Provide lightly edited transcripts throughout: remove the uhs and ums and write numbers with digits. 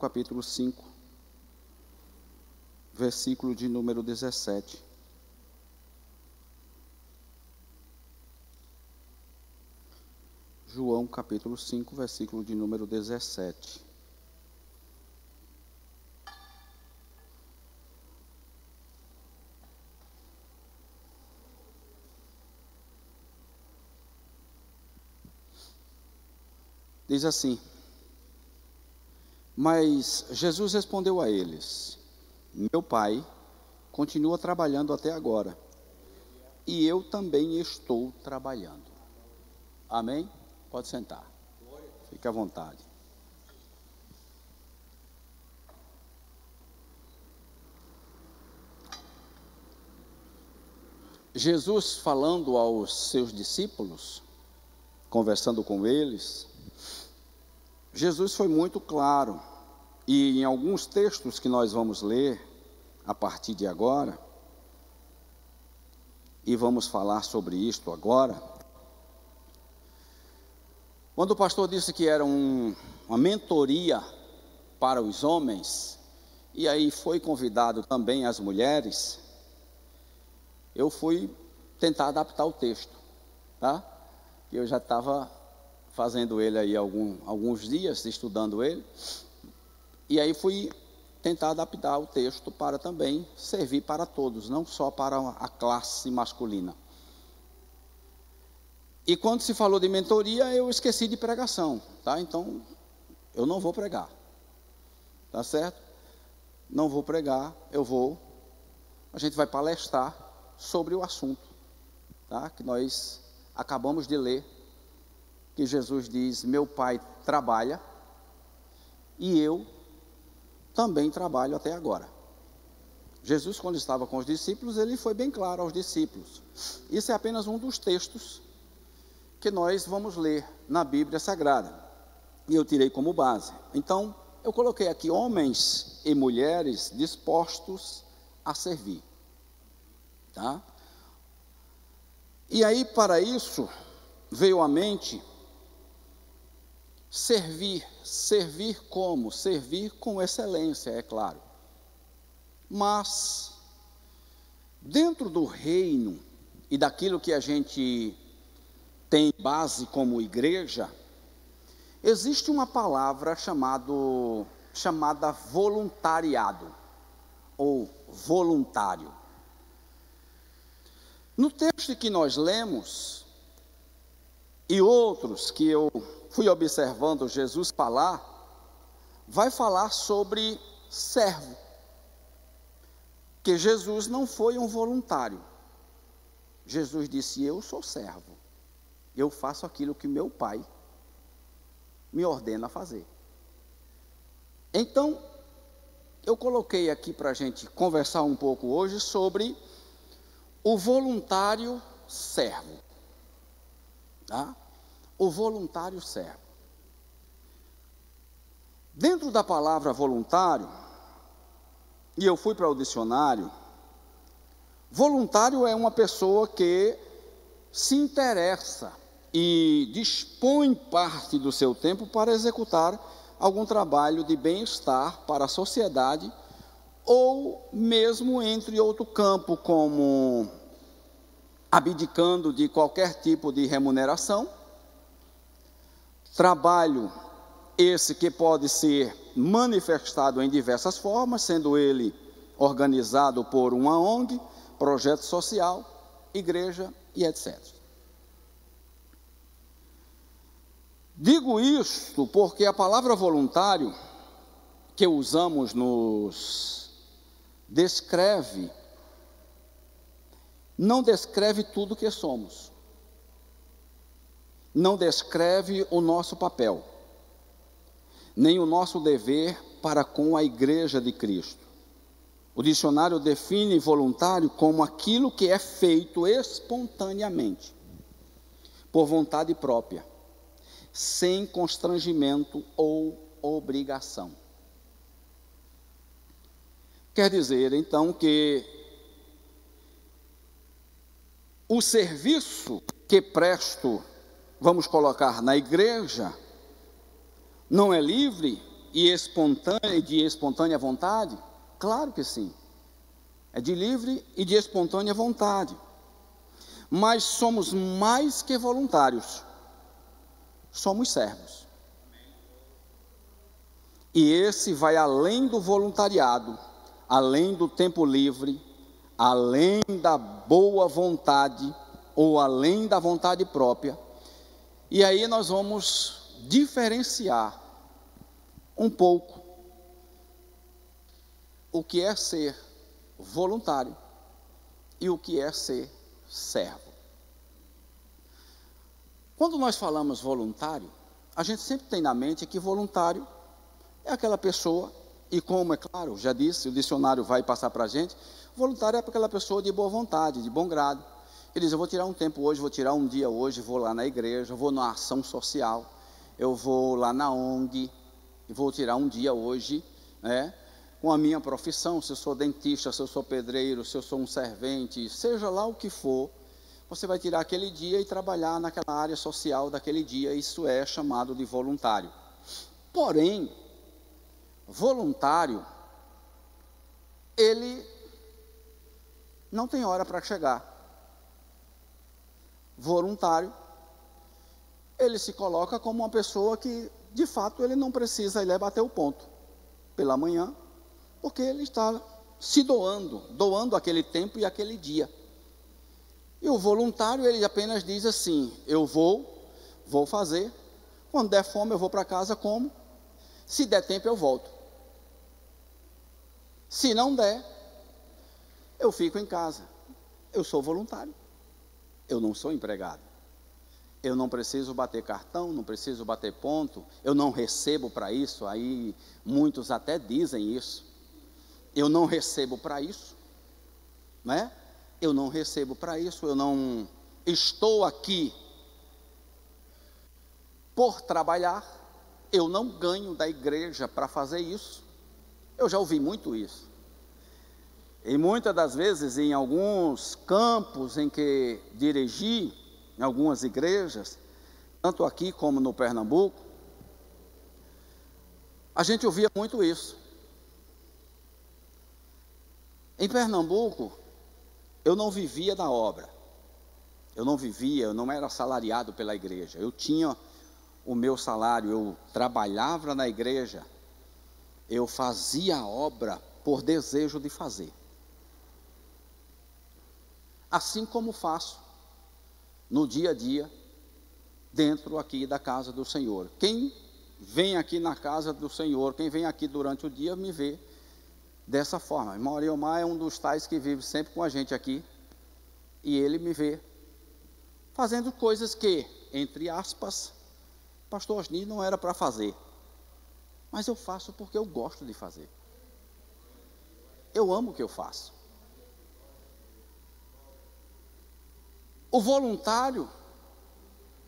capítulo 5, versículo de número 17. João capítulo 5, versículo de número 17. Diz assim: mas Jesus respondeu a eles: meu Pai continua trabalhando até agora, e eu também estou trabalhando. Amém? Pode sentar. Fique à vontade. Jesus falando aos seus discípulos, conversando com eles, Jesus foi muito claro, e em alguns textos que nós vamos ler a partir de agora, e vamos falar sobre isto agora. Quando o pastor disse que era uma mentoria para os homens, e aí foi convidado também as mulheres, eu fui tentar adaptar o texto, tá? Eu já estava fazendo ele aí alguns dias, estudando ele, e aí fui tentar adaptar o texto para também servir para todos, não só para a classe masculina. E quando se falou de mentoria, eu esqueci de pregação, tá? Então, eu não vou pregar, tá certo? Não vou pregar, a gente vai palestrar sobre o assunto, tá? Que nós acabamos de ler, que Jesus diz: meu Pai trabalha, e eu também trabalho até agora. Jesus, quando estava com os discípulos, ele foi bem claro aos discípulos. Isso é apenas um dos textos que nós vamos ler na Bíblia Sagrada, e eu tirei como base. Então, eu coloquei aqui homens e mulheres dispostos a servir, tá? E aí, para isso, veio à mente servir como? Servir com excelência, é claro. Mas, dentro do reino e daquilo que a gente tem base como igreja, existe uma palavra chamada voluntariado, ou voluntário. No texto que nós lemos, e outros que eu fui observando Jesus falar, vai falar sobre servo, que Jesus não foi um voluntário. Jesus disse: eu sou servo, eu faço aquilo que meu Pai me ordena a fazer. Então, eu coloquei aqui para a gente conversar um pouco hoje sobre o voluntário servo, tá? O voluntário servo. Dentro da palavra voluntário, e eu fui para o dicionário, voluntário é uma pessoa que se interessa e dispõe parte do seu tempo para executar algum trabalho de bem-estar para a sociedade, ou mesmo entre outro campo, como abdicando de qualquer tipo de remuneração. Trabalho esse que pode ser manifestado em diversas formas, sendo ele organizado por uma ONG, projeto social, igreja e etc. Digo isto porque a palavra voluntário que usamos nos descreve, não descreve tudo que somos, não descreve o nosso papel, nem o nosso dever para com a igreja de Cristo. O dicionário define voluntário como aquilo que é feito espontaneamente, por vontade própria, sem constrangimento ou obrigação. Quer dizer, então, que o serviço que presto, vamos colocar na igreja, não é livre e de espontânea vontade? Claro que sim. É de livre e de espontânea vontade. Mas somos mais que voluntários. Somos servos. E esse vai além do voluntariado, além do tempo livre, além da boa vontade ou além da vontade própria. E aí nós vamos diferenciar um pouco o que é ser voluntário e o que é ser servo. Quando nós falamos voluntário, a gente sempre tem na mente que voluntário é aquela pessoa, e como é claro, já disse, o dicionário vai passar para a gente, voluntário é aquela pessoa de boa vontade, de bom grado. Ele diz, eu vou tirar um tempo hoje, vou tirar um dia hoje, vou lá na igreja, vou numa ação social, eu vou lá na ONG, vou tirar um dia hoje, né, com a minha profissão, se eu sou dentista, se eu sou pedreiro, se eu sou um servente, seja lá o que for, você vai tirar aquele dia e trabalhar naquela área social daquele dia, isso é chamado de voluntário. Porém, voluntário, ele não tem hora para chegar. Voluntário, ele se coloca como uma pessoa que, de fato, ele não precisa ir bater o ponto pela manhã, porque ele está se doando aquele tempo e aquele dia. E o voluntário, ele apenas diz assim, eu vou fazer, quando der fome eu vou para casa, como, se der tempo eu volto. Se não der, eu fico em casa. Eu sou voluntário. Eu não sou empregado. Eu não preciso bater cartão, não preciso bater ponto. Eu não recebo para isso. Aí muitos até dizem isso. Eu não recebo para isso, né? Eu não recebo para isso. Eu não estou aqui por trabalhar. Eu não ganho da igreja para fazer isso. Eu já ouvi muito isso. E muitas das vezes, em alguns campos em que dirigi, em algumas igrejas, tanto aqui como no Pernambuco, a gente ouvia muito isso. Em Pernambuco, eu não vivia da obra. Eu não era assalariado pela igreja. Eu tinha o meu salário, eu trabalhava na igreja, eu fazia a obra por desejo de fazer. Assim como faço no dia a dia, dentro aqui da casa do Senhor. Quem vem aqui na casa do Senhor, quem vem aqui durante o dia, me vê dessa forma. Irmão Ariomar é um dos tais que vive sempre com a gente aqui, e ele me vê fazendo coisas que, entre aspas, pastor Osni não era para fazer, mas eu faço porque eu gosto de fazer. Eu amo o que eu faço. O voluntário,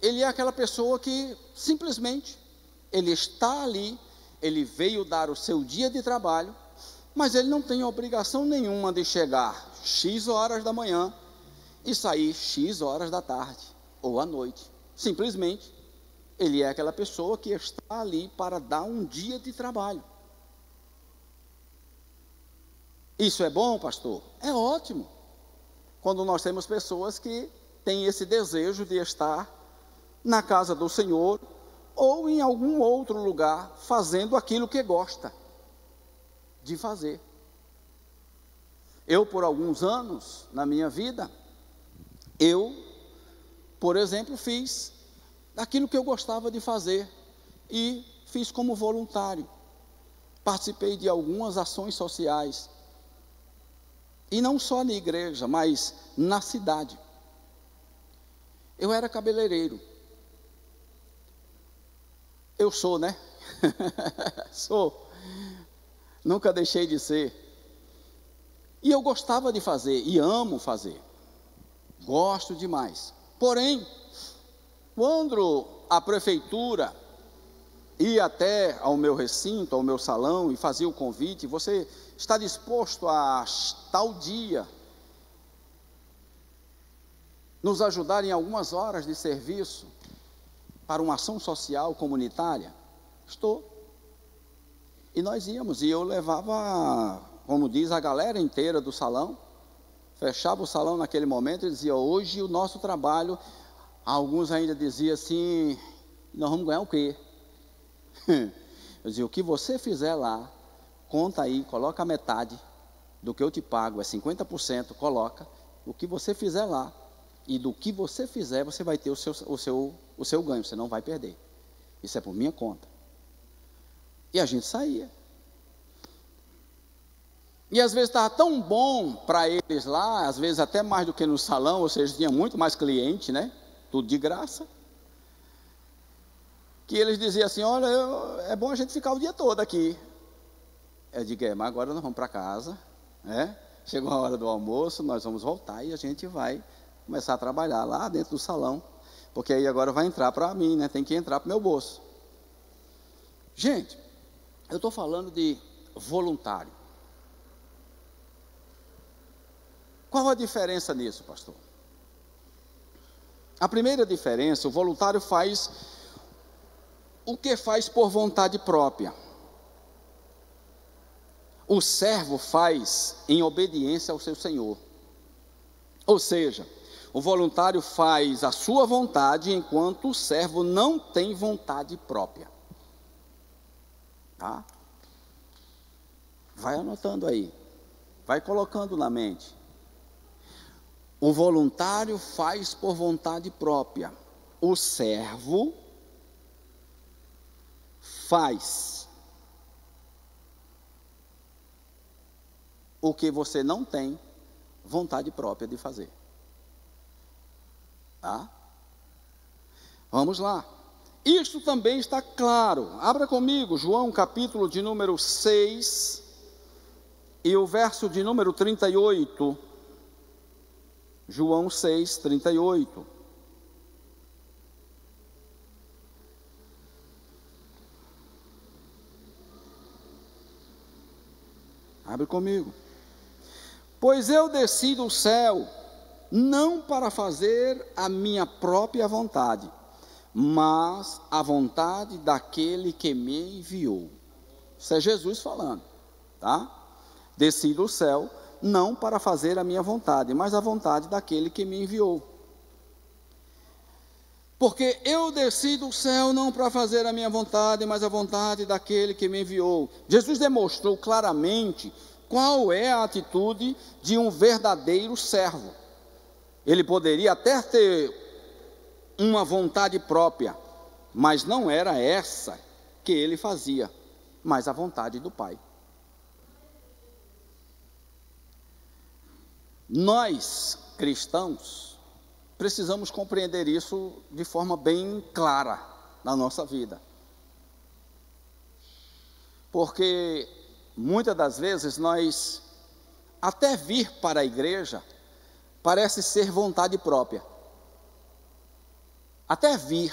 ele é aquela pessoa que simplesmente, ele está ali, ele veio dar o seu dia de trabalho, mas ele não tem obrigação nenhuma de chegar X horas da manhã e sair X horas da tarde ou à noite. Simplesmente, ele é aquela pessoa que está ali para dar um dia de trabalho. Isso é bom, pastor? É ótimo. Quando nós temos pessoas que têm esse desejo de estar na casa do Senhor ou em algum outro lugar fazendo aquilo que gosta de fazer. Eu, por alguns anos na minha vida, por exemplo, fiz aquilo que eu gostava de fazer e fiz como voluntário. Participei de algumas ações sociais, e não só na igreja, mas na cidade. Eu era cabeleireiro. Eu sou, né? Sou. Nunca deixei de ser. E eu gostava de fazer, e amo fazer. Gosto demais. Porém, quando a prefeitura ia até ao meu recinto, ao meu salão, e fazia o convite, você está disposto a tal dia nos ajudar em algumas horas de serviço para uma ação social comunitária? Estou. E nós íamos, e eu levava, como diz, a galera inteira do salão, fechava o salão naquele momento e dizia: hoje o nosso trabalho, alguns ainda diziam assim: nós vamos ganhar o quê? Eu dizia: o que você fizer lá, conta aí, coloca a metade do que eu te pago, é 50%, coloca, o que você fizer lá, e do que você fizer, você vai ter o seu ganho, você não vai perder, isso é por minha conta. E a gente saía, e às vezes estava tão bom para eles lá, às vezes até mais do que no salão, ou seja, tinha muito mais cliente, né, tudo de graça, que eles diziam assim: olha, é bom a gente ficar o dia todo aqui. Eu digo: mas agora nós vamos para casa, né? Chegou a hora do almoço, nós vamos voltar e a gente vai começar a trabalhar lá dentro do salão, porque aí agora vai entrar para mim, né? Tem que entrar para o meu bolso. Gente, eu estou falando de voluntário. Qual a diferença nisso, pastor? A primeira diferença: o voluntário faz o que faz por vontade própria. O servo faz em obediência ao seu senhor. Ou seja, o voluntário faz a sua vontade, enquanto o servo não tem vontade própria. Tá? Vai anotando aí, vai colocando na mente. O voluntário faz por vontade própria. O servo faz o que você não tem vontade própria de fazer. Tá? Vamos lá. Isto também está claro. Abra comigo João capítulo de número 6 e o verso de número 38. João 6, 38. Abre comigo. Pois eu desci do céu, não para fazer a minha própria vontade, mas a vontade daquele que me enviou. Isso é Jesus falando, tá? Desci do céu, não para fazer a minha vontade, mas a vontade daquele que me enviou. Porque eu desci do céu não para fazer a minha vontade, mas a vontade daquele que me enviou. Jesus demonstrou claramente qual é a atitude de um verdadeiro servo. Ele poderia até ter uma vontade própria, mas não era essa que ele fazia, mas a vontade do Pai. Nós, cristãos, precisamos compreender isso de forma bem clara na nossa vida. Porque muitas das vezes nós, até vir para a igreja, parece ser vontade própria. Até vir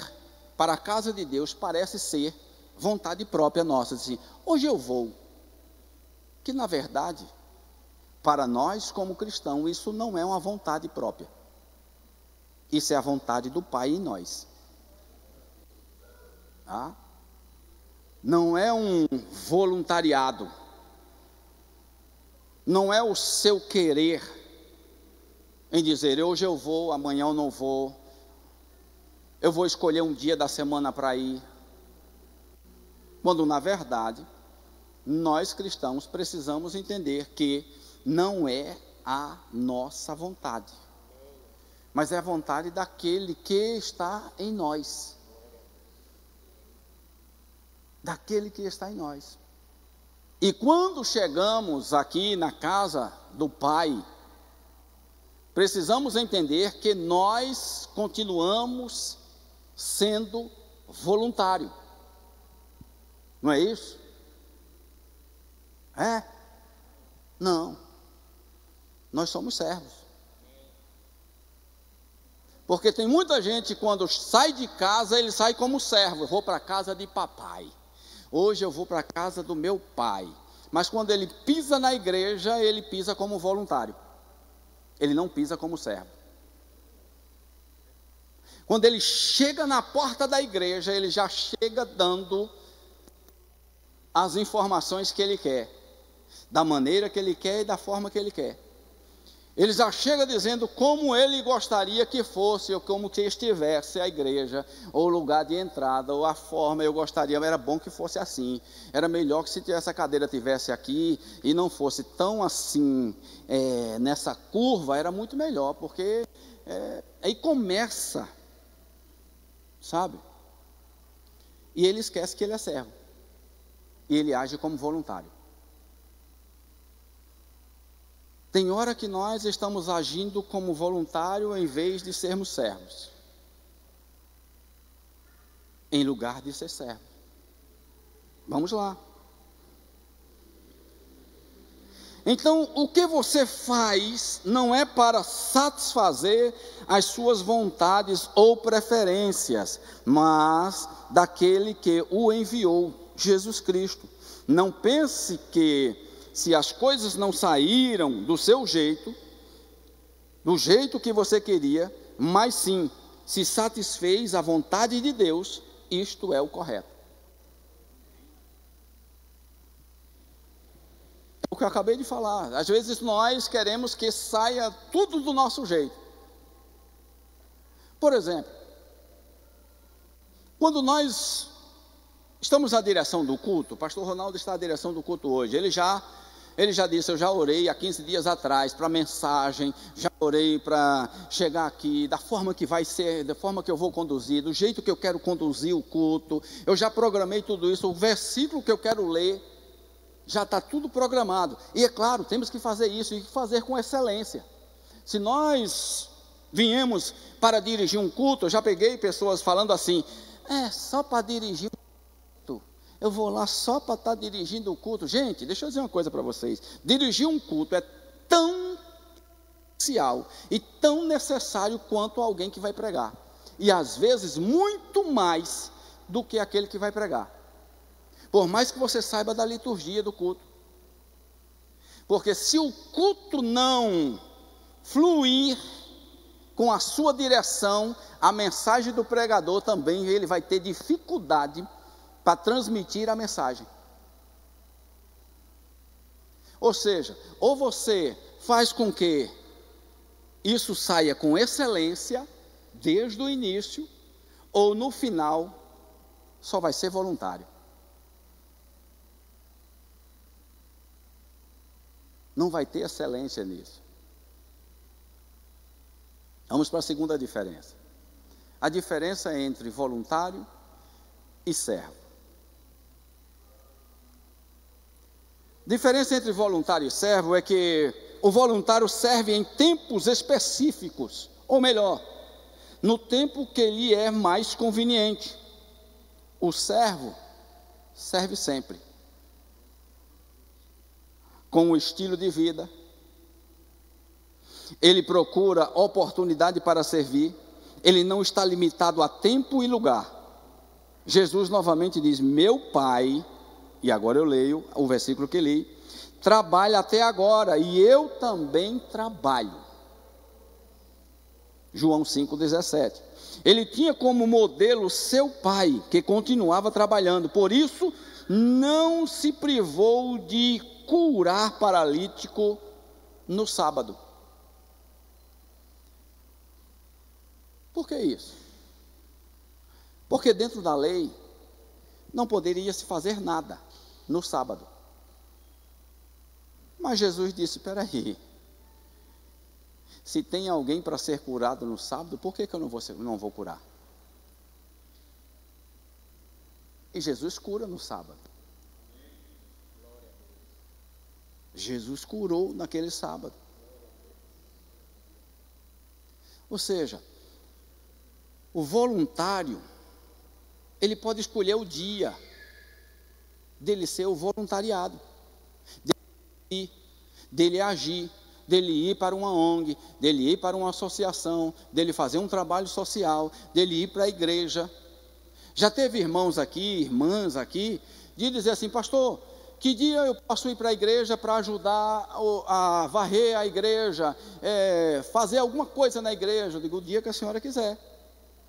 para a casa de Deus parece ser vontade própria nossa. Assim, hoje eu vou. Que na verdade, para nós como cristãos, isso não é uma vontade própria. Isso é a vontade do Pai em nós. Tá? Não é um voluntariado. Não é o seu querer em dizer: hoje eu vou, amanhã eu não vou. Eu vou escolher um dia da semana para ir. Quando na verdade, nós cristãos precisamos entender que não é a nossa vontade, mas é a vontade daquele que está em nós. Daquele que está em nós. E quando chegamos aqui na casa do Pai, precisamos entender que nós continuamos sendo voluntário. Não é isso? É? Não. Nós somos servos. Porque tem muita gente, quando sai de casa, ele sai como servo. Eu vou para a casa de papai. Hoje eu vou para a casa do meu pai. Mas quando ele pisa na igreja, ele pisa como voluntário. Ele não pisa como servo. Quando ele chega na porta da igreja, ele já chega dando as informações que ele quer, da maneira que ele quer e da forma que ele quer. Ele já chega dizendo como ele gostaria que fosse, ou como que estivesse a igreja, ou o lugar de entrada, ou a forma. Eu gostaria, era bom que fosse assim, era melhor que se essa cadeira tivesse aqui, e não fosse tão assim, nessa curva, era muito melhor, porque aí começa, sabe? E ele esquece que ele é servo, e ele age como voluntário. Tem hora que nós estamos agindo como voluntário em vez de sermos servos, em lugar de ser servo. Vamos lá. Então, o que você faz não é para satisfazer as suas vontades ou preferências, mas daquele que o enviou, Jesus Cristo. Não pense que, se as coisas não saíram do seu jeito, do jeito que você queria, mas sim, se satisfez a vontade de Deus, isto é o correto. É o que eu acabei de falar. Às vezes nós queremos que saia tudo do nosso jeito. Por exemplo, quando nós estamos na direção do culto, o pastor Ronaldo está na direção do culto hoje, ele já disse, eu já orei há 15 dias atrás para a mensagem, já orei para chegar aqui, da forma que vai ser, da forma que eu vou conduzir, do jeito que eu quero conduzir o culto, eu já programei tudo isso, o versículo que eu quero ler, já está tudo programado. E é claro, temos que fazer isso, e fazer com excelência. Se nós viemos para dirigir um culto, eu já peguei pessoas falando assim, só para dirigir eu vou lá só para estar dirigindo o culto. Gente, deixa eu dizer uma coisa para vocês. Dirigir um culto é tão essencial e tão necessário quanto alguém que vai pregar. E às vezes muito mais do que aquele que vai pregar. Por mais que você saiba da liturgia do culto. Porque se o culto não fluir com a sua direção, a mensagem do pregador também ele vai ter dificuldade para transmitir a mensagem. Ou seja, ou você faz com que isso saia com excelência desde o início, ou no final só vai ser voluntário. Não vai ter excelência nisso. Vamos para a segunda diferença. A diferença entre voluntário e servo. Diferença entre voluntário e servo é que o voluntário serve em tempos específicos, ou melhor, no tempo que lhe é mais conveniente. O servo serve sempre, com o estilo de vida. Ele procura oportunidade para servir, ele não está limitado a tempo e lugar. Jesus novamente diz, meu Pai, e agora eu leio o versículo que li, trabalha até agora, e eu também trabalho. João 5,17. Ele tinha como modelo seu pai, que continuava trabalhando, por isso não se privou de curar paralítico no sábado. Por que isso? Porque dentro da lei não poderia se fazer nada no sábado. Mas Jesus disse, espera aí, se tem alguém para ser curado no sábado, por que eu não vou curar? E Jesus cura no sábado. Jesus curou naquele sábado. Ou seja, o voluntário, ele pode escolher o dia dele ser o voluntariado, dele agir, dele ir para uma ONG, dele ir para uma associação, dele fazer um trabalho social, dele ir para a igreja. Já teve irmãos aqui, irmãs aqui, de dizer assim, pastor, que dia eu posso ir para a igreja para ajudar a varrer a igreja, fazer alguma coisa na igreja? Eu digo, o dia que a senhora quiser.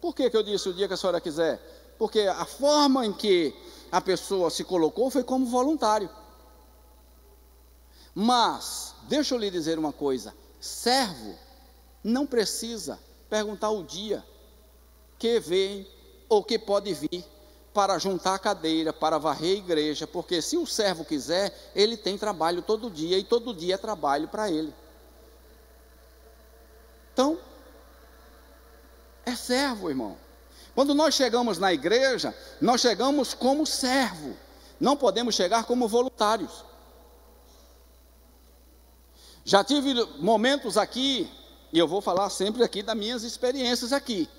Por que eu disse o dia que a senhora quiser? porque a forma em que a pessoa se colocou foi como voluntário. Mas, deixa eu lhe dizer uma coisa, servo não precisa perguntar o dia que vem ou que pode vir para juntar a cadeira, para varrer a igreja, porque se o servo quiser, ele tem trabalho todo dia, e todo dia é trabalho para ele. Então, é servo, irmão. Quando nós chegamos na igreja, nós chegamos como servo, não podemos chegar como voluntários. Já tive momentos aqui, e eu vou falar sempre aqui das minhas experiências aqui,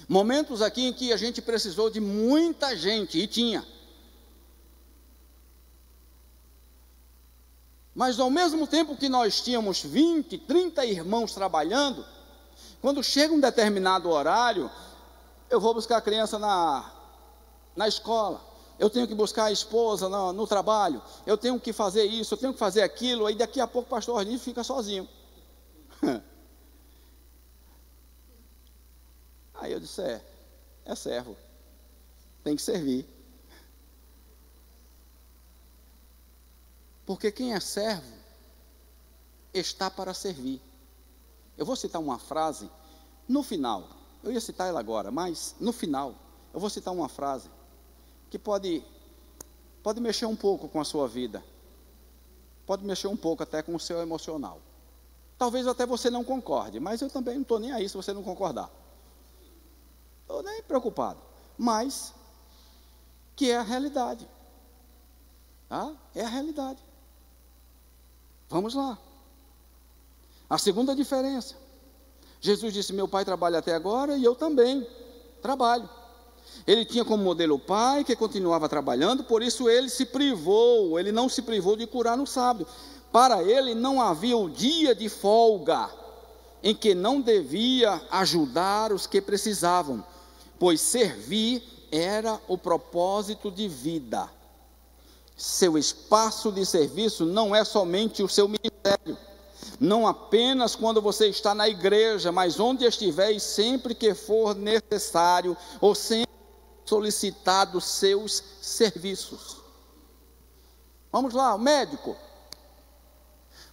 momentos aqui em que a gente precisou de muita gente, e tinha. Mas ao mesmo tempo que nós tínhamos 20, 30 irmãos trabalhando, quando chega um determinado horário, eu vou buscar a criança na escola, eu tenho que buscar a esposa no trabalho, eu tenho que fazer isso, eu tenho que fazer aquilo, aí daqui a pouco o pastor Arnildo fica sozinho. Aí eu disse, é servo, tem que servir. Porque quem é servo está para servir. Eu vou citar uma frase no final, eu ia citar ela agora, mas no final eu vou citar uma frase que pode mexer um pouco com a sua vida, pode mexer um pouco até com o seu emocional. Talvez até você não concorde, mas eu também não estou nem aí se você não concordar. Estou nem preocupado, mas que é a realidade. Tá? É a realidade. Vamos lá. A segunda diferença. Jesus disse, meu pai trabalha até agora e eu também trabalho. Ele tinha como modelo o pai que continuava trabalhando, por isso ele não se privou de curar no sábado. Para ele não havia o dia de folga em que não devia ajudar os que precisavam, pois servir era o propósito de vida. Seu espaço de serviço não é somente o seu ministério, não apenas quando você está na igreja, mas onde estiver e sempre que for necessário, ou sempre solicitado seus serviços. Vamos lá, o médico.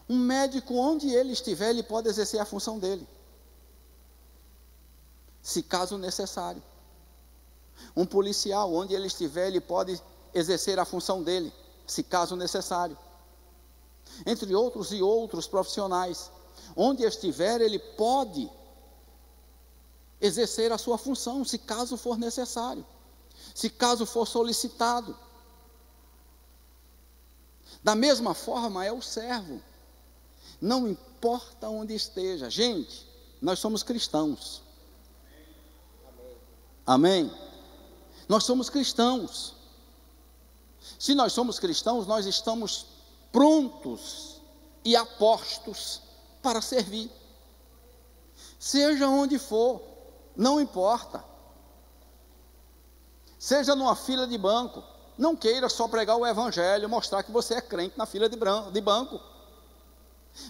Um médico, onde ele estiver, ele pode exercer a função dele, se caso necessário. Um policial, onde ele estiver, ele pode exercer a função dele, se caso necessário. Entre outros e outros profissionais, onde estiver, ele pode exercer a sua função, se caso for necessário, se caso for solicitado. Da mesma forma é o servo, não importa onde esteja. Gente, nós somos cristãos. Amém? Nós somos cristãos. Se nós somos cristãos, nós estamos prontos e apostos para servir. Seja onde for, não importa. Seja numa fila de banco, não queira só pregar o evangelho, mostrar que você é crente na fila de banco.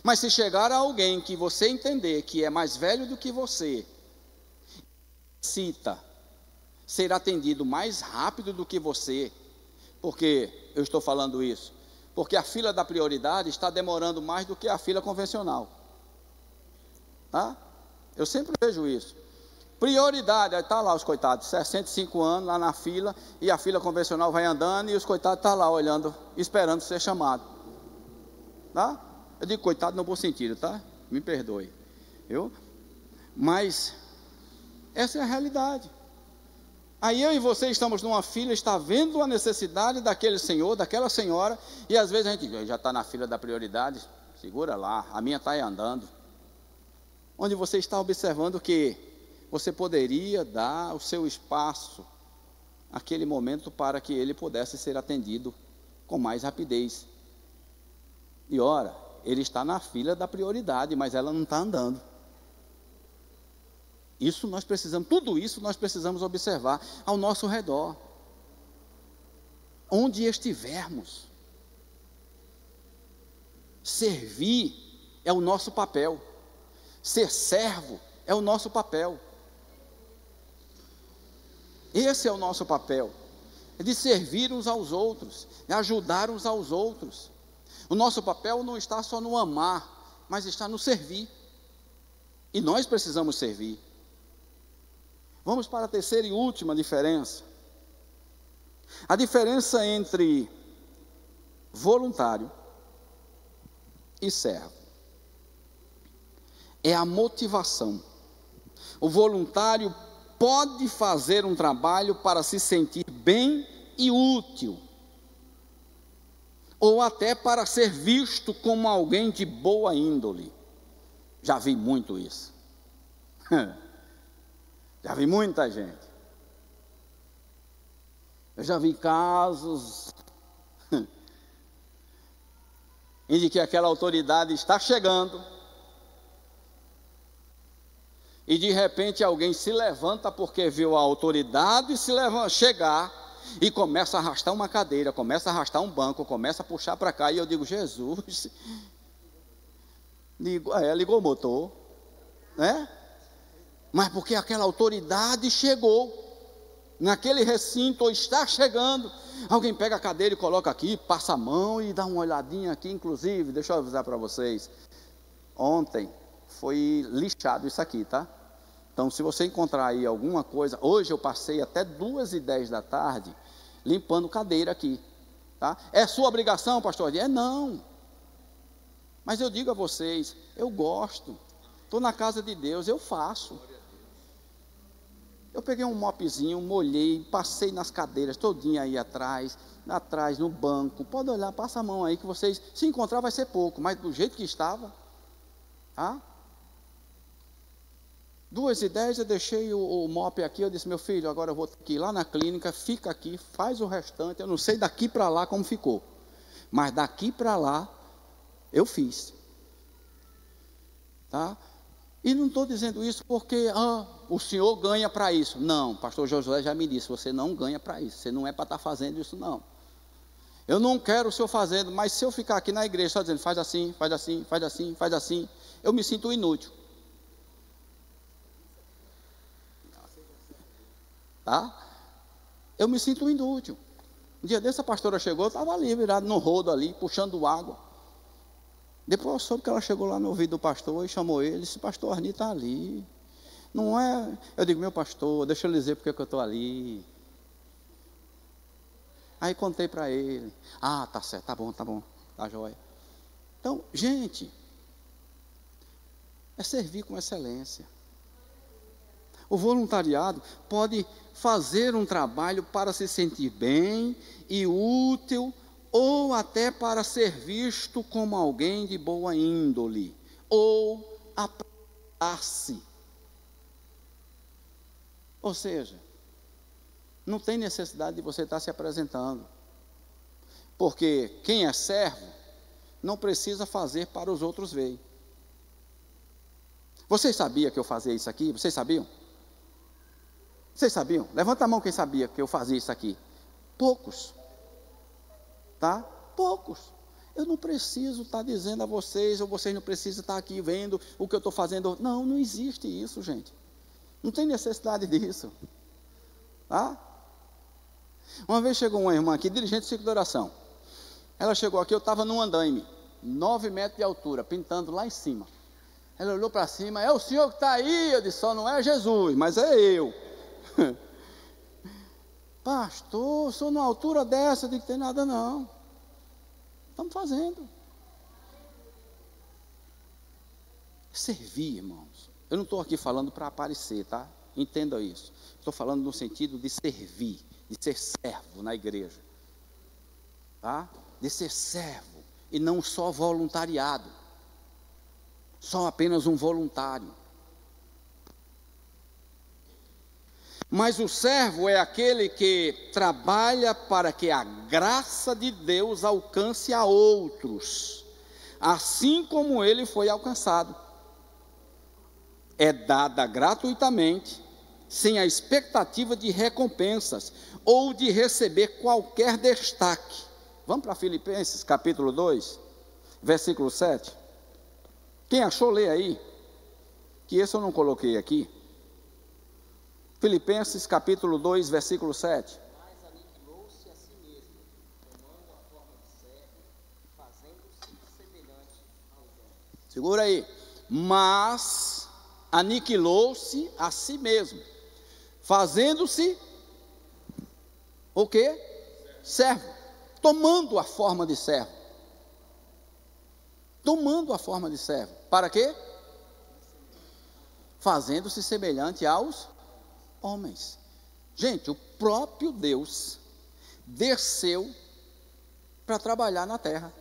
Mas se chegar a alguém que você entender que é mais velho do que você, necessita ser atendido mais rápido do que você, porque eu estou falando isso? Porque a fila da prioridade está demorando mais do que a fila convencional. Tá? Eu sempre vejo isso. Prioridade, aí está lá os coitados, 65 anos lá na fila, e a fila convencional vai andando, e os coitados estão lá olhando, esperando ser chamado. Tá? Eu digo coitado no bom sentido, tá? Me perdoe. Mas essa é a realidade. Aí eu e você estamos numa fila, está vendo a necessidade daquele senhor, daquela senhora, e às vezes a gente já está na fila da prioridade, segura lá, a minha está aí andando. Onde você está observando que você poderia dar o seu espaço, aquele momento, para que ele pudesse ser atendido com mais rapidez. E ora, ele está na fila da prioridade, mas ela não está andando. Isso nós precisamos, tudo isso nós precisamos observar ao nosso redor. Onde estivermos, servir é o nosso papel. Ser servo é o nosso papel. Esse é o nosso papel, é de servir uns aos outros, é ajudar uns aos outros. O nosso papel não está só no amar, mas está no servir. E nós precisamos servir. Vamos para a terceira e última diferença. A diferença entre voluntário e servo é a motivação. O voluntário pode fazer um trabalho para se sentir bem e útil, ou até para ser visto como alguém de boa índole. Já vi muito isso. Já vi muita gente. Eu já vi casos em que aquela autoridade está chegando e de repente alguém se levanta porque viu a autoridade chegar e começa a arrastar uma cadeira, começa a arrastar um banco, começa a puxar para cá, e eu digo: Jesus, ligou o motor, né? Mas porque aquela autoridade chegou naquele recinto, ou está chegando, alguém pega a cadeira e coloca aqui, passa a mão e dá uma olhadinha aqui. Inclusive, deixa eu avisar para vocês, ontem foi lixado isso aqui, tá? Então, se você encontrar aí alguma coisa, hoje eu passei até 2h10 da tarde limpando cadeira aqui, tá? É sua obrigação, pastor? É não, mas eu digo a vocês, eu gosto, estou na casa de Deus, eu faço. Eu peguei um mopzinho, molhei, passei nas cadeiras, todinha aí atrás no banco. Pode olhar, passa a mão aí que vocês, se encontrar vai ser pouco, mas do jeito que estava, tá? 2h10 eu deixei o mop aqui, eu disse: meu filho, agora eu vou ter que ir lá na clínica, fica aqui, faz o restante. Eu não sei daqui para lá como ficou, mas daqui para lá eu fiz, tá? E não estou dizendo isso porque o senhor ganha para isso. Não, pastor Josué já me disse, você não ganha para isso, você não é para estar fazendo isso não. Eu não quero o senhor fazendo, mas se eu ficar aqui na igreja só dizendo, faz assim, faz assim, faz assim, faz assim, eu me sinto inútil. Tá? Eu me sinto inútil. Um dia desse a pastora chegou, eu estava ali, virado no rodo ali, puxando água. Depois eu soube que ela chegou lá no ouvido do pastor e chamou ele, disse: pastor Arni está ali. Não é? Eu digo: meu pastor, deixa eu lhe dizer porque que eu estou ali. Aí contei para ele. Ah, tá certo, tá bom, tá jóia. Então, gente, é servir com excelência. O voluntariado pode fazer um trabalho para se sentir bem e útil, ou até para ser visto como alguém de boa índole, ou apresentar-se. Ou seja, não tem necessidade de você estar se apresentando, porque quem é servo não precisa fazer para os outros verem. Vocês sabiam que eu fazia isso aqui? Vocês sabiam? Vocês sabiam? Levanta a mão quem sabia que eu fazia isso aqui. Poucos. Tá? Poucos. Eu não preciso estar dizendo a vocês, ou vocês não precisam estar aqui vendo o que eu estou fazendo. Não, não existe isso, gente. Não tem necessidade disso. Tá? Uma vez chegou uma irmã aqui, dirigente do ciclo de oração. Ela chegou aqui, eu estava num andaime, 9 metros de altura, pintando lá em cima. Ela olhou para cima: é o senhor que está aí? Eu disse: só não é Jesus, mas é eu. Pastor, sou numa altura dessa, de que tem nada não. Estamos fazendo. Servir, irmãos. Eu não estou aqui falando para aparecer, tá? Entenda isso. Estou falando no sentido de servir, de ser servo na igreja. Tá? De ser servo e não só voluntariado. Só apenas um voluntário. Mas o servo é aquele que trabalha para que a graça de Deus alcance a outros, assim como ele foi alcançado. É dada gratuitamente, sem a expectativa de recompensas ou de receber qualquer destaque. Vamos para Filipenses capítulo 2, versículo 7. Quem achou, lê aí, que esse eu não coloquei aqui. Filipenses capítulo 2, versículo 7. Mas aniquilou-se a si mesmo, tomando a forma de servo, fazendo-se semelhante aos homens. Segura aí. Mas aniquilou-se a si mesmo, fazendo-se o quê? Servo. Tomando a forma de servo. Tomando a forma de servo. Para quê? Fazendo-se semelhante aos homens. Gente, o próprio Deus desceu para trabalhar na terra.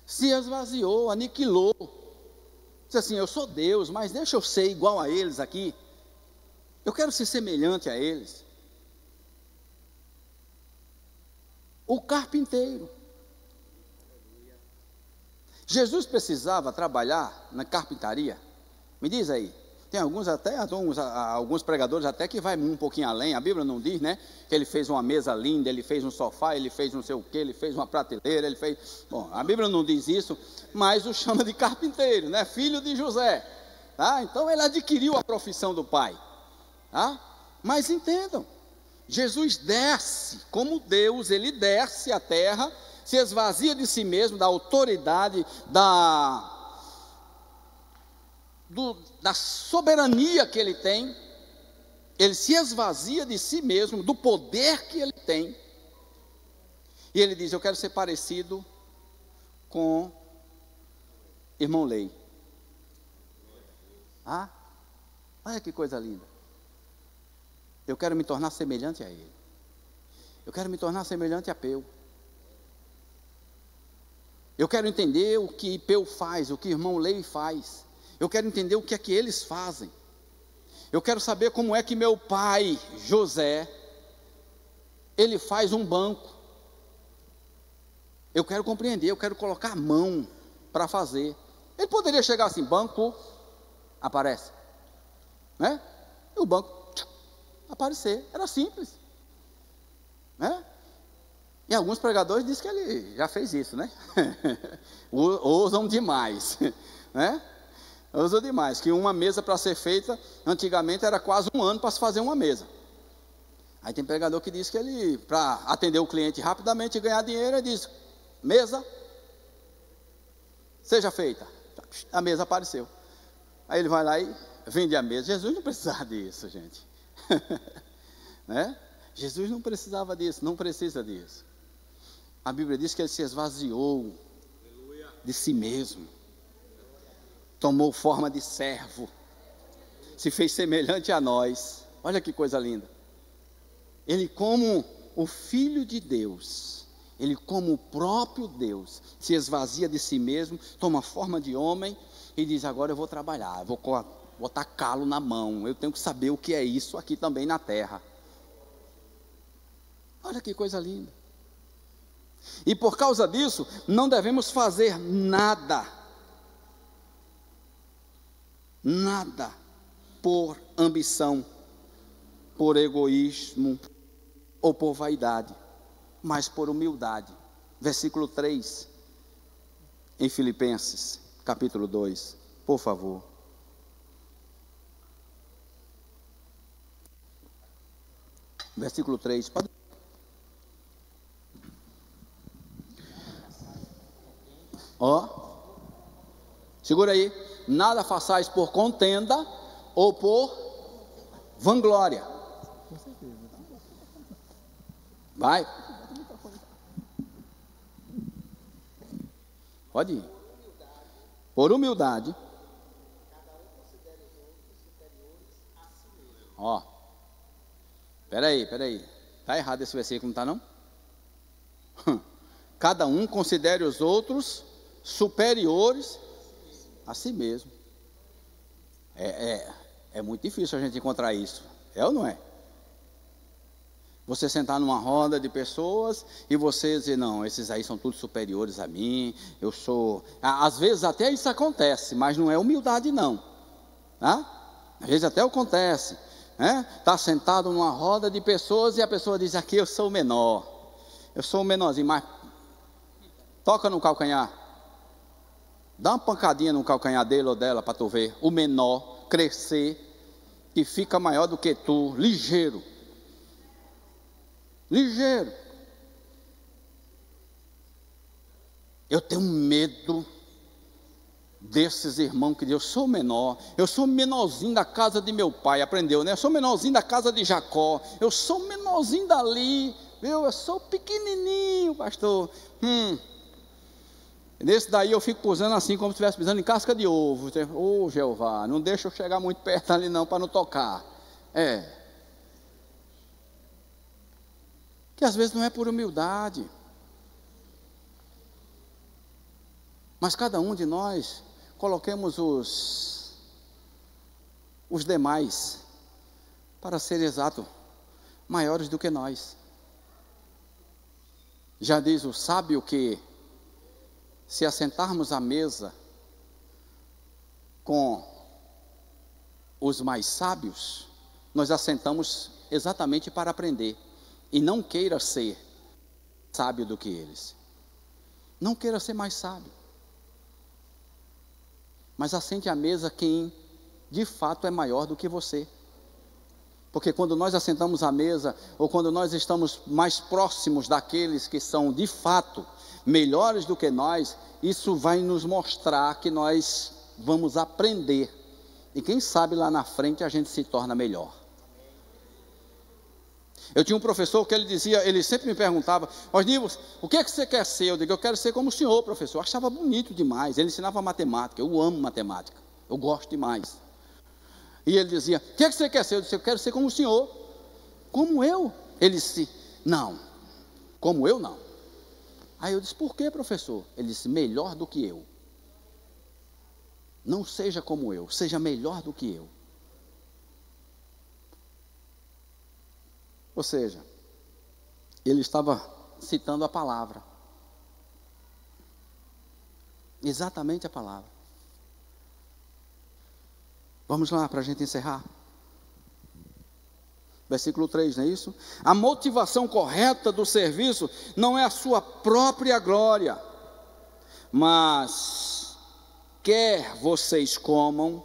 Se esvaziou, aniquilou. Disse assim: eu sou Deus, mas deixa eu ser igual a eles aqui. Eu quero ser semelhante a eles. O carpinteiro. Jesus precisava trabalhar na carpintaria? Me diz aí. Tem alguns pregadores até que vai um pouquinho além. A Bíblia não diz, né? Que ele fez uma mesa linda, ele fez um sofá, ele fez não sei o que, ele fez uma prateleira, ele fez... Bom, a Bíblia não diz isso, mas o chama de carpinteiro, né? Filho de José. Tá? Então ele adquiriu a profissão do pai. Tá? Mas entendam, Jesus desce como Deus, ele desce à terra, se esvazia de si mesmo, da autoridade, da soberania que ele tem. Ele se esvazia de si mesmo, do poder que ele tem, e ele diz: eu quero ser parecido com irmão Lei. Ah, olha que coisa linda. Eu quero me tornar semelhante a ele. Eu quero me tornar semelhante a Peu. Eu quero entender o que Peu faz, o que irmão Lei faz. Eu quero entender o que é que eles fazem. Eu quero saber como é que meu pai, José, ele faz um banco. Eu quero compreender, eu quero colocar a mão para fazer. Ele poderia chegar assim: banco, aparece. Né? E o banco aparecer, era simples. Né? E alguns pregadores dizem que ele já fez isso, né? Usam demais. Né? Usa demais, que uma mesa para ser feita, antigamente era quase um ano para se fazer uma mesa. Aí tem pregador que diz que ele, para atender o cliente rapidamente e ganhar dinheiro, ele diz: mesa, seja feita. A mesa apareceu. Aí ele vai lá e vende a mesa. Jesus não precisava disso, gente. Né? Jesus não precisava disso, não precisa disso. A Bíblia diz que ele se esvaziou de si mesmo. Tomou forma de servo, se fez semelhante a nós. Olha que coisa linda. Ele, como o Filho de Deus, ele, como o próprio Deus, se esvazia de si mesmo, toma forma de homem e diz: agora eu vou trabalhar, eu vou botar calo na mão, eu tenho que saber o que é isso aqui também na terra. Olha que coisa linda. E por causa disso, não devemos fazer nada por ambição, por egoísmo ou por vaidade, mas por humildade. Versículo 3, em Filipenses, capítulo 2, por favor. Versículo 3, pode... segura aí. Nada façais por contenda ou por vanglória. Vai. Pode ir. Por humildade. Peraí. Está errado esse versículo, não está não? Cada um considere os outros superiores a si mesmo. É muito difícil a gente encontrar isso. É ou não é? Você sentar numa roda de pessoas e você dizer: não, esses aí são todos superiores a mim, eu sou... Às vezes até isso acontece, mas não é humildade não. Tá? Às vezes até acontece. Né? Está sentado numa roda de pessoas e a pessoa diz: aqui eu sou o menor. Eu sou o menorzinho, mas toca no calcanhar. Dá uma pancadinha no calcanhar dele ou dela para tu ver o menor crescer. que fica maior do que tu, ligeiro. Ligeiro. Eu tenho medo desses irmãos que eu sou menor, eu sou menorzinho da casa de meu pai, aprendeu, né? Eu sou menorzinho da casa de Jacó, eu sou menorzinho dali, eu sou pequenininho, pastor. Nesse daí eu fico pisando assim, como se estivesse pisando em casca de ovo. Ô Jeová, não deixa eu chegar muito perto ali não, para não tocar. Que às vezes não é por humildade, mas cada um de nós coloquemos os demais, para ser exato, maiores do que nós. Já diz o sábio que, se assentarmos à mesa com os mais sábios, nós assentamos exatamente para aprender, e não queira ser sábio do que eles, não queira ser mais sábio, mas assente à mesa quem de fato é maior do que você. Porque quando nós assentamos à mesa, ou quando nós estamos mais próximos daqueles que são de fato melhores do que nós, isso vai nos mostrar que nós vamos aprender, e quem sabe lá na frente a gente se torna melhor. Eu tinha um professor que ele sempre me perguntava: Osnível, o que é que você quer ser? Eu digo: eu quero ser como o senhor, professor. Eu achava bonito demais. Ele ensinava matemática, eu amo matemática, eu gosto demais. E ele dizia: o que é que você quer ser? Eu disse: eu quero ser como o senhor. Como eu? Ele disse: não, como eu não. Aí eu disse: por que, professor? Ele disse: melhor do que eu. Não seja como eu, seja melhor do que eu. Ou seja, ele estava citando a palavra, exatamente a palavra. Vamos lá para a gente encerrar. Versículo 3, não é isso? A motivação correta do serviço não é a sua própria glória, mas quer vocês comam,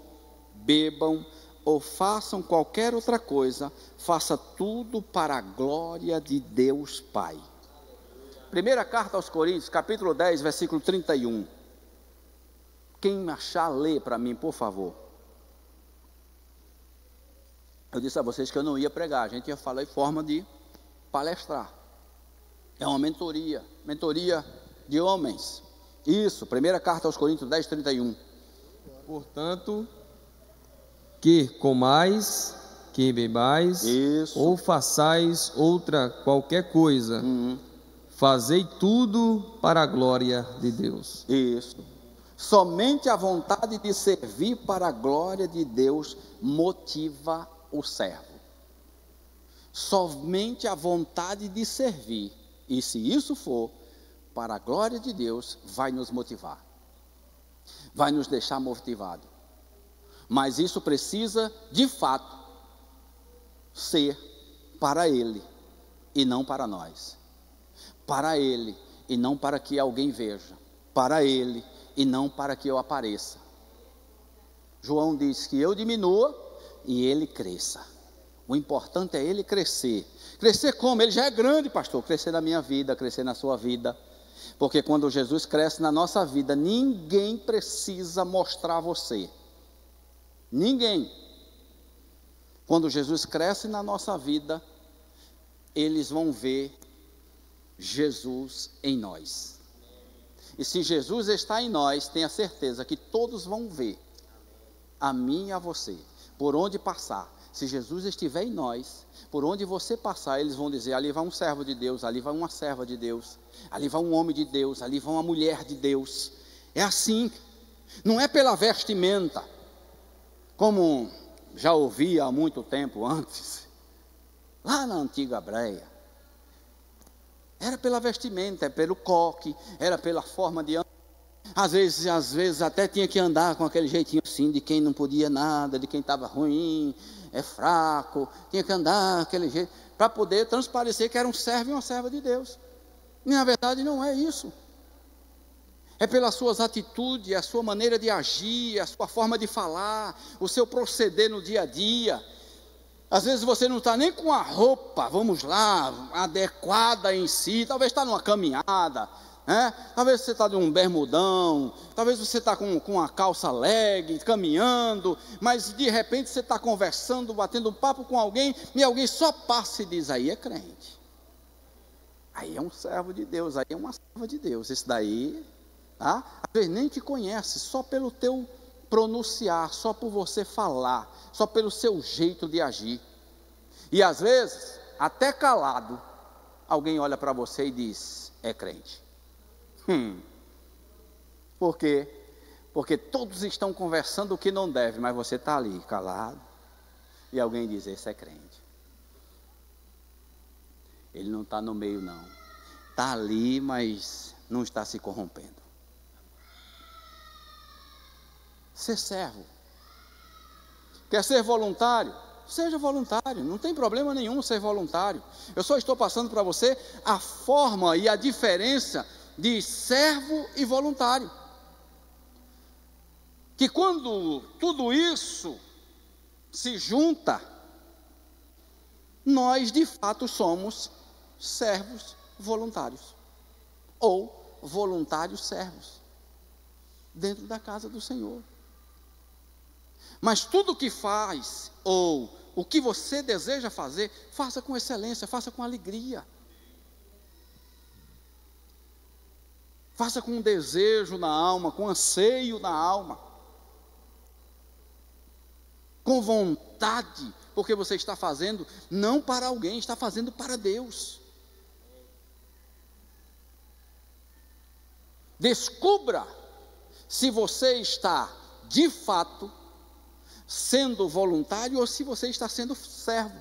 bebam ou façam qualquer outra coisa, faça tudo para a glória de Deus Pai. Primeira carta aos Coríntios, capítulo 10, versículo 31. Quem achar, lê para mim, por favor. Eu disse a vocês que eu não ia pregar, a gente ia falar em forma de palestrar. É uma mentoria de homens. Isso, primeira carta aos Coríntios 10, 31. Portanto, que comais, que bebais, ou façais outra qualquer coisa, fazei tudo para a glória de Deus. Isso. Somente a vontade de servir para a glória de Deus motiva o servo. Somente a vontade de servir, e se isso for para a glória de Deus, vai nos motivar, vai nos deixar motivado. Mas isso precisa, de fato, ser para Ele e não para nós. Para Ele e não para que alguém veja. Para Ele e não para que eu apareça. João diz que eu diminua e Ele cresça. O importante é Ele crescer. Crescer como? Ele já é grande, pastor. Crescer na minha vida, crescer na sua vida. Porque quando Jesus cresce na nossa vida, ninguém precisa mostrar a você. Ninguém. Quando Jesus cresce na nossa vida, eles vão ver Jesus em nós. E se Jesus está em nós, tenha certeza que todos vão ver, a mim e a você, por onde passar. Se Jesus estiver em nós, por onde você passar, eles vão dizer: ali vai um servo de Deus, ali vai uma serva de Deus, ali vai um homem de Deus, ali vai uma mulher de Deus. É assim, não é pela vestimenta, como já ouvi há muito tempo antes, lá na antiga Breia. Era pela vestimenta, era pelo coque, era pela forma de andar. Às vezes até tinha que andar com aquele jeitinho assim, de quem não podia nada, de quem estava ruim, fraco. Tinha que andar aquele jeito, para poder transparecer que era um servo e uma serva de Deus. E na verdade não é isso. É pelas suas atitudes, a sua maneira de agir, a sua forma de falar, o seu proceder no dia a dia. Às vezes você não está nem com a roupa, vamos lá, adequada em si, talvez está numa caminhada, né? Talvez você está de um bermudão, talvez você está com a calça leg, caminhando, mas de repente você está conversando, batendo um papo com alguém, e alguém só passa e diz, aí é crente. Aí é um servo de Deus, aí é uma serva de Deus. Esse daí, tá? Às vezes nem te conhece, só pelo teu pronunciar, só por você falar, só pelo seu jeito de agir. E às vezes, até calado, alguém olha para você e diz, é crente. Por quê? Porque todos estão conversando o que não deve, mas você está ali, calado, e alguém diz, esse é crente. Ele não está no meio não, está ali, mas não está se corrompendo. Ser servo. Quer ser voluntário? Seja voluntário, não tem problema nenhum ser voluntário. Eu só estou passando para você a forma e a diferença de servo e voluntário. Que quando tudo isso se junta, nós de fato somos servos voluntários, ou voluntários servos, dentro da casa do Senhor. Mas tudo que faz, ou o que você deseja fazer, faça com excelência, faça com alegria. Faça com desejo na alma, com anseio na alma. Com vontade, porque você está fazendo não para alguém, está fazendo para Deus. Descubra se você está, de fato, sendo voluntário ou se você está sendo servo.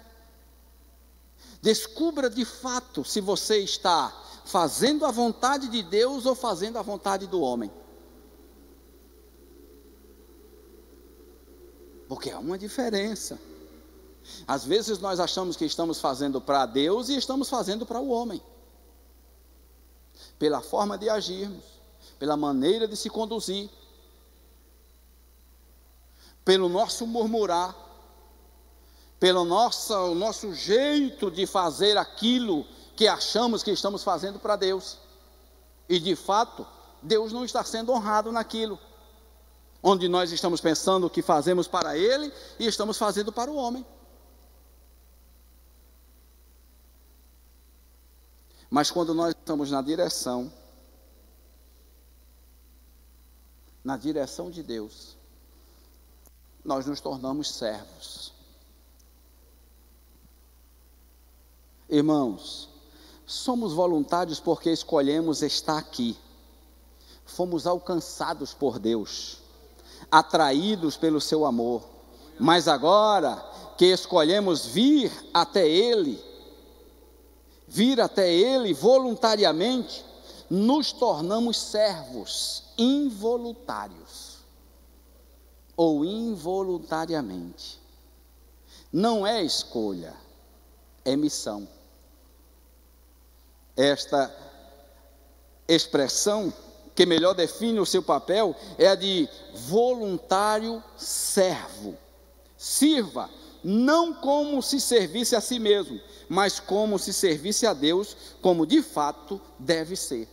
Descubra de fato se você está fazendo a vontade de Deus ou fazendo a vontade do homem. Porque há uma diferença. Às vezes nós achamos que estamos fazendo para Deus e estamos fazendo para o homem. Pela forma de agirmos, pela maneira de se conduzir, pelo nosso murmurar, pelo nosso jeito de fazer aquilo que achamos que estamos fazendo para Deus. E de fato, Deus não está sendo honrado naquilo, onde nós estamos pensando que fazemos para Ele e estamos fazendo para o homem. Mas quando nós estamos na direção de Deus, nós nos tornamos servos. Irmãos, somos voluntários porque escolhemos estar aqui. Fomos alcançados por Deus, atraídos pelo seu amor. Mas agora que escolhemos vir até Ele voluntariamente, nos tornamos servos involuntários ou involuntariamente. Não é escolha, é missão. Esta expressão que melhor define o seu papel é a de voluntário servo. Sirva não como se servisse a si mesmo, mas como se servisse a Deus, como de fato deve ser.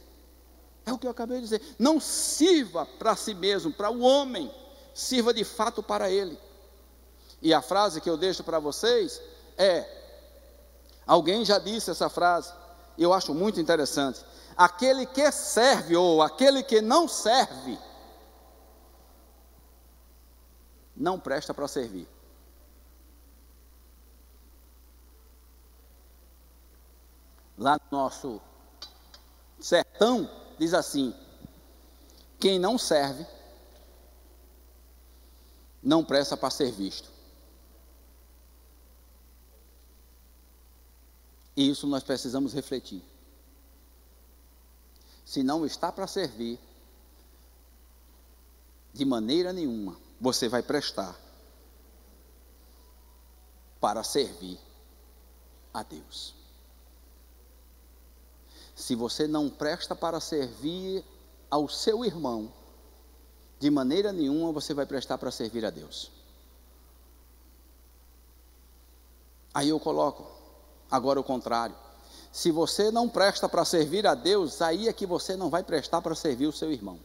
É o que eu acabei de dizer. Não sirva para si mesmo, para o homem, sirva de fato para Ele. E a frase que eu deixo para vocês é, alguém já disse essa frase, e eu acho muito interessante: aquele que serve ou aquele que não serve, não presta para servir. Lá no nosso sertão, diz assim: quem não serve, não presta para ser visto. E isso nós precisamos refletir. Se não está para servir, de maneira nenhuma você vai prestar para servir a Deus. Se você não presta para servir ao seu irmão, de maneira nenhuma você vai prestar para servir a Deus. Aí eu coloco agora o contrário. Se você não presta para servir a Deus, aí é que você não vai prestar para servir o seu irmão.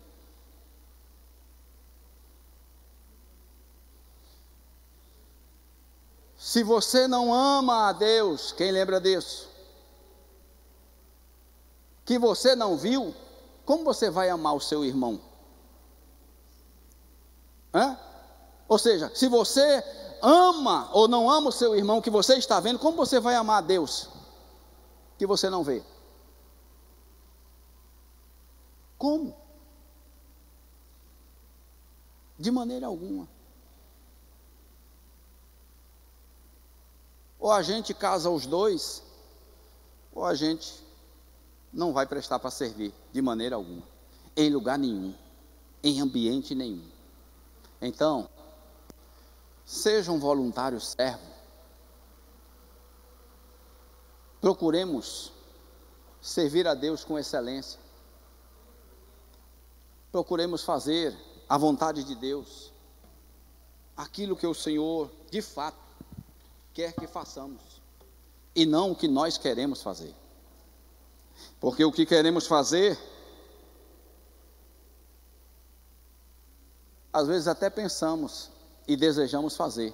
Se você não ama a Deus, quem lembra disso? Que você não viu, como você vai amar o seu irmão? Ou seja, se você ama ou não ama o seu irmão que você está vendo, como você vai amar a Deus que você não vê? Como? De maneira alguma. Ou a gente casa os dois, ou a gente não vai prestar para servir, de maneira alguma, em lugar nenhum, em ambiente nenhum. Então, seja um voluntário servo. Procuremos servir a Deus com excelência. Procuremos fazer a vontade de Deus, aquilo que o Senhor, de fato, quer que façamos, e não o que nós queremos fazer. Porque o que queremos fazer, às vezes até pensamos e desejamos fazer,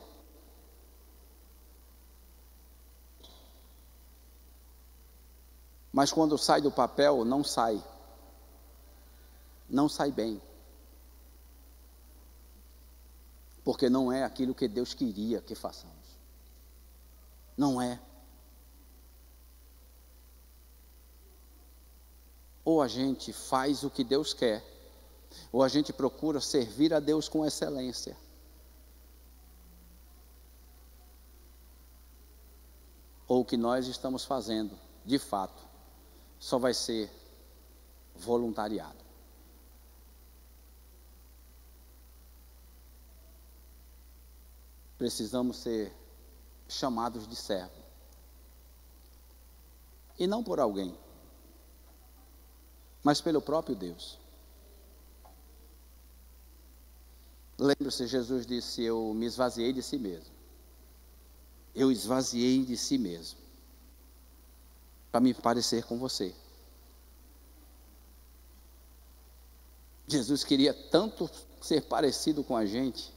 mas quando sai do papel, não sai bem, porque não é aquilo que Deus queria que façamos. Não é. Ou a gente faz o que Deus quer, ou a gente procura servir a Deus com excelência. Ou o que nós estamos fazendo, de fato, só vai ser voluntariado. Precisamos ser chamados de servo, e não por alguém, mas pelo próprio Deus. Lembre-se, Jesus disse: eu me esvaziei de si mesmo. Eu esvaziei de si mesmo, para me parecer com você. Jesus queria tanto ser parecido com a gente.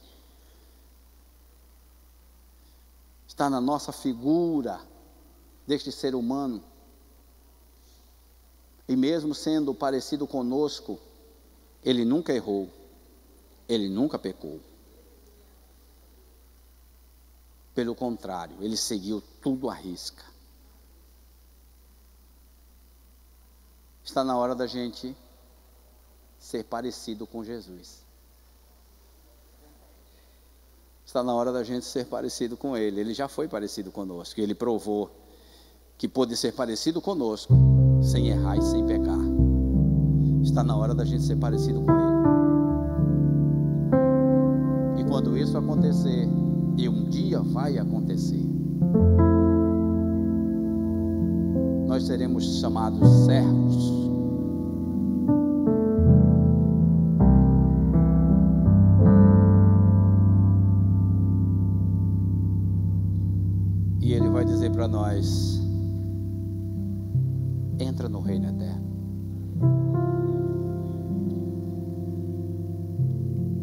Está na nossa figura deste ser humano, e mesmo sendo parecido conosco, ele nunca errou, ele nunca pecou. Pelo contrário, ele seguiu tudo à risca. Está na hora da gente ser parecido com Jesus. Está na hora da gente ser parecido com Ele. Ele já foi parecido conosco. Ele provou que pôde ser parecido conosco, sem errar e sem pecar. Está na hora da gente ser parecido com Ele. E quando isso acontecer, e um dia vai acontecer, nós seremos chamados servos. E Ele vai dizer para nós: entra no reino eterno.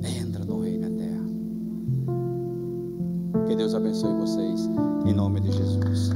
Entra no reino eterno. Que Deus abençoe vocês, em nome de Jesus.